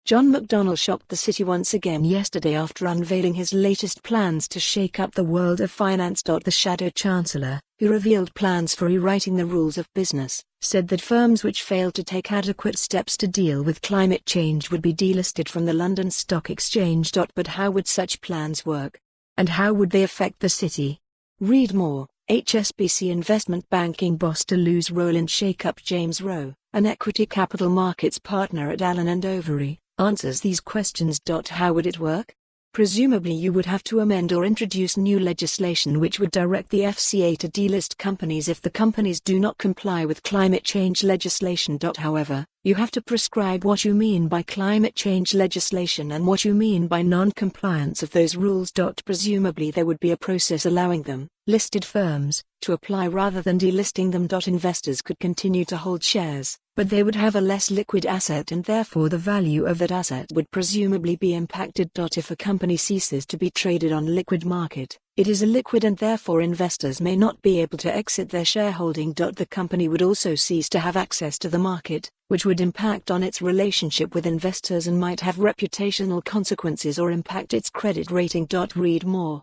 John McDonnell shocked the city once again yesterday after unveiling his latest plans to shake up the world of finance. The shadow chancellor, who revealed plans for rewriting the rules of business, said that firms which failed to take adequate steps to deal with climate change would be delisted from the London Stock Exchange.But how would such plans work? And how would they affect the city? Read more. HSBC investment banking boss to lose role in shake-upJames Rowe, an equity capital markets partner at Allen Overy, answers these questions. How would it work? Presumably you would have to amend or introduce new legislation which would direct the FCA to delist companies if the companies do not comply with climate change legislation. However, you have to prescribe what you mean by climate change legislation and what you mean by non-compliance of those rules. Presumably there would be a process allowing them, listed firms, to apply rather than delisting them. Investors could continue to hold shares, but they would have a less liquid asset and therefore the value of that asset would presumably be impacted. If a company ceases to be traded on liquid market, it is illiquid and therefore investors may not be able to exit their shareholding. The company would also cease to have access to the market, which would impact on its relationship with investors and might have reputational consequences or impact its credit rating. Read more.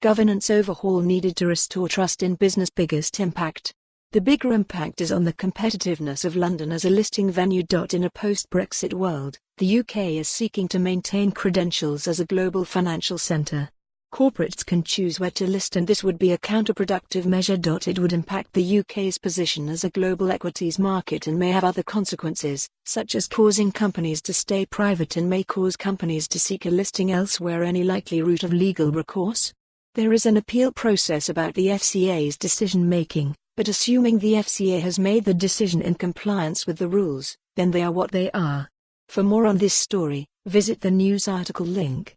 Governance overhaul needed to restore trust in businessBiggest. Impact. The bigger impact is on the competitiveness of London as a listing venue. In a post-Brexit world, the UK is seeking to maintain credentials as a global financial centre. Corporates can choose where to list and this would be a counterproductive measure. It would impact the UK's position as a global equities market and may have other consequences, such as causing companies to stay private and may cause companies to seek a listing elsewhere. Any likely route of legal recourse? There is an appeal process about the FCA's decision-making, but assuming the FCA has made the decision in compliance with the rules, then they are what they are. For more on this story, visit the news article link.